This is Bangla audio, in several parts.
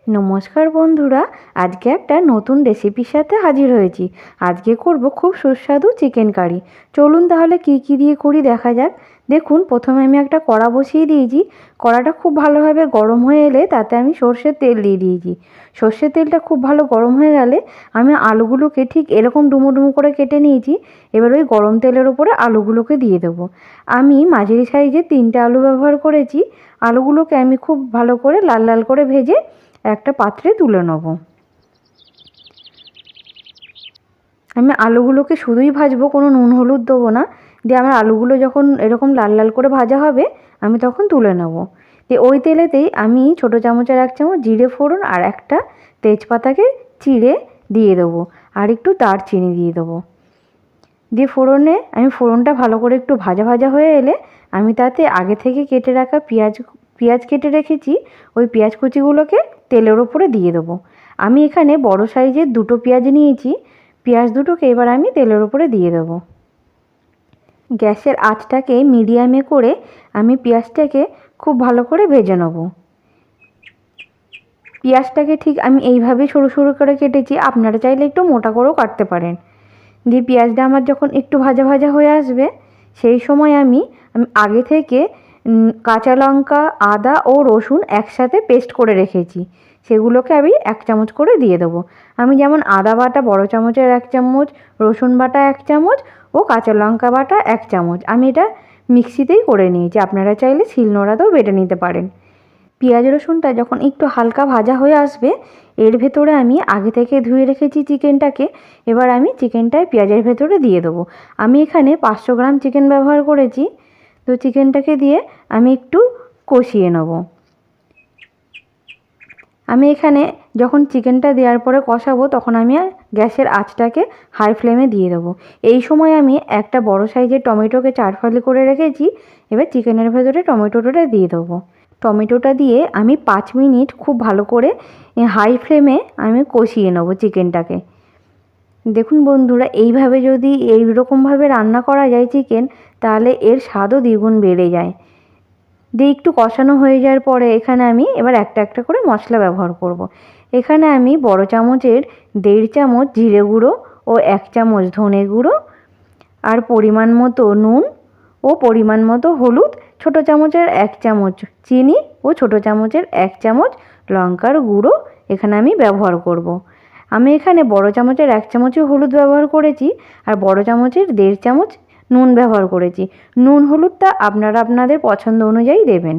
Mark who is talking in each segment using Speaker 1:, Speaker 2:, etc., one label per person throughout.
Speaker 1: নমস্কার বন্ধুরা, আজকে একটা নতুন রেসিপির সাথে হাজির হয়েছি। আজকে করব খুব সুস্বাদু চিকেন কারি। চলুন তাহলে কি কি দিয়ে করি দেখা যাক। দেখুন, প্রথমে আমি একটা কড়া বসিয়ে দিয়েছি। কড়াটা খুব ভালোভাবে গরম হয়ে এলে তাতে আমি সর্ষের তেল দিয়ে দিয়েছি। সর্ষের তেলটা খুব ভালো গরম হয়ে গেলে আমি আলুগুলোকে ঠিক এরকম ডুমো ডুমো করে কেটে নিয়েছি। এবার ওই গরম তেলের ওপরে আলুগুলোকে দিয়ে দেবো। আমি মাঝারি সাইজে 3টে আলু ব্যবহার করেছি। আলুগুলোকে আমি খুব ভালো করে লাল লাল করে ভেজে একটা পাত্রে তুলে নেব। আমি আলুগুলোকে শুধুই ভাজবো, কোনো নুন হলুদ দেবো না। দিয়ে আমার আলুগুলো যখন এরকম লাল লাল করে ভাজা হবে আমি তখন তুলে নেব। দিয়ে ওই তেলেতেই আমি ছোটো চামচের 1 চামচ জিরে ফোড়ন আর একটা তেজপাতাকে চিড়ে দিয়ে দেবো, আর একটু দারচিনি দিয়ে দেবো। দিয়ে ফোড়নটা ভালো করে একটু ভাজা ভাজা হয়ে এলে আমি তাতে আগে থেকে কেটে রাখা পেঁয়াজ কেটে রেখেছি, ওই পেঁয়াজ কুচিগুলোকে তেলের ওপরে দিয়ে দেবো। আমি এখানে বড় সাইজের 2টো পেঁয়াজ নিয়েছি। পেঁয়াজ দুটোকে এবার আমি তেলের ওপরে দিয়ে দেবো। গ্যাসের আঁচটাকে মিডিয়ামে করে আমি পেঁয়াজটাকে খুব ভালো করে ভেজে নেব। পেঁয়াজটাকে ঠিক আমি এইভাবে সরু সরু করে কেটেছি, আপনারা চাইলে একটু মোটা করেও কাটতে পারেন। দিয়ে পেঁয়াজটা আমার যখন একটু ভাজা ভাজা হয়ে আসবে সেই সময় আমি আগে থেকে কাঁচা লঙ্কা, আদা ও রসুন একসাথে পেস্ট করে রেখেছি, সেগুলোকে আমি 1 চামচ করে দিয়ে দেবো। আমি যেমন আদা বাটা বড় চামচের 1 চামচ, রসুন বাটা 1 চামচ ও কাঁচা লঙ্কা বাটা 1 চামচ আমি এটা মিক্সিতেই করে নিয়েছি। আপনারা চাইলে শিলনোড়াতেও বেটে নিতে পারেন। পেঁয়াজ রসুনটা যখন একটু হালকা ভাজা হয়ে আসবে এর ভেতরে আমি আগে থেকে ধুয়ে রেখেছি চিকেনটাকে। এবার আমি চিকেনটায় পেঁয়াজের ভেতরে দিয়ে দেবো। আমি এখানে 500 গ্রাম চিকেন ব্যবহার করেছি। তো চিকেনটাকে দিয়ে আমি একটু কষিয়ে নেব। আমি এখানে যখন চিকেনটা দেওয়ার পরে কষাবো তখন আমি গ্যাসের আঁচটাকে হাই ফ্লেমে দিয়ে দেবো। এই সময় আমি একটা বড় সাইজের টমেটোকে 4 ফালি করে রেখেছি। এবার চিকেনের ভেতরে টমেটোটা দিয়ে দেবো। টমেটোটা দিয়ে আমি 5 মিনিট খুব ভালো করে হাই ফ্লেমে আমি কষিয়ে নেব চিকেনটাকে। দেখুন বন্ধুরা, এইভাবে যদি এইরকমভাবে রান্না করা যায় চিকেন, তাহলে এর স্বাদও দ্বিগুণ বেড়ে যায়। দিয়ে একটু কষানো হয়ে যাওয়ার পরে এখানে আমি এবার একটা একটা করে মশলা ব্যবহার করব। এখানে আমি বড় চামচের 1.5 চামচ জিরে গুঁড়ো ও 1 চামচ ধনে গুঁড়ো আর পরিমাণ মতো নুন ও পরিমাণ মতো হলুদ, ছোটো চামচের 1 চামচ চিনি ও ছোটো চামচের 1 চামচ লঙ্কার গুঁড়ো এখানে আমি ব্যবহার করব। আমি এখানে বড় চামচের 1 চামচই হলুদ ব্যবহার করেছি আর বড় চামচের 1.5 চামচ নুন ব্যবহার করেছি। নুন হলুদটা আপনারা আপনাদের পছন্দ অনুযায়ী দেবেন।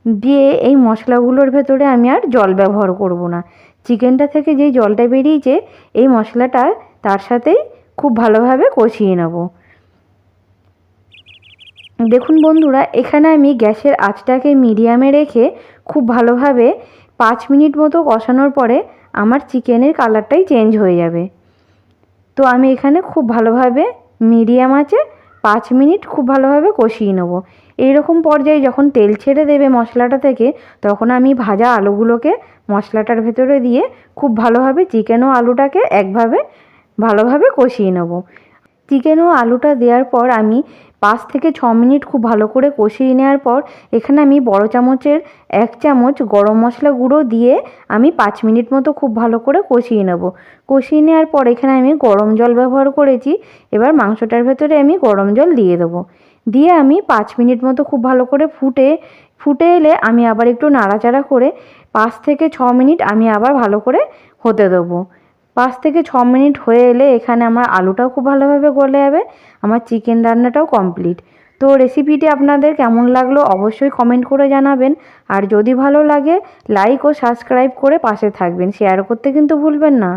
Speaker 1: দিয়ে এই মশলাগুলোর ভেতরে আমি আর জল ব্যবহার করব না। চিকেনটা থেকে যেই জলটা বেরিয়েছে এই মশলাটা তার সাথেই খুব ভালোভাবে কষিয়ে নেব। দেখুন বন্ধুরা, এখানে আমি গ্যাসের আঁচটাকে মিডিয়ামে রেখে খুব ভালোভাবে 5 মিনিট মতো কষানোর পরে আমার চিকেনের কালারটাই চেঞ্জ হয়ে যাবে। তো আমি এখানে খুব ভালোভাবে মিডিয়াম আঁচে 5 মিনিট খুব ভালোভাবে কষিয়ে নেব। এইরকম পর্যায়ে যখন তেল ছেড়ে দেবে মশলাটা থেকে তখন আমি ভাজা আলুগুলোকে মশলাটার ভেতরে দিয়ে খুব ভালোভাবে চিকেন ও আলুটাকে ভালোভাবে কষিয়ে নেব। চিকেন ও আলুটা দেওয়ার পর আমি 5 থেকে 6 মিনিট খুব ভালো করে কষিয়ে নেওয়ার পর এখানে আমি বড় চামচের 1 চামচ গরম মশলা গুঁড়ো দিয়ে আমি 5 মিনিট মতো খুব ভালো করে কষিয়ে নেব। কষিয়ে নেওয়ার পর এখানে আমি গরম জল ব্যবহার করেছি। এবার মাংসটার ভেতরে আমি গরম জল দিয়ে দেবো। দিয়ে আমি 5 মিনিট মতো খুব ভালো করে ফুটে এলে আমি আবার একটু নাড়াচাড়া করে 5 থেকে 6 মিনিট আমি আবার ভালো করে হতে দেবো। 5 থেকে 6 মিনিট হয়ে এলে এখানে আমার আলুটাও খুব ভালোভাবে গলে যাবে, আমার চিকেন রান্নাটাও কমপ্লিট। তো রেসিপিটি আপনাদের কেমন লাগলো অবশ্যই কমেন্ট করে জানাবেন। আর যদি ভালো লাগে লাইক ও সাবস্ক্রাইব করে পাশে থাকবেন, শেয়ার করতে কিন্তু ভুলবেন না।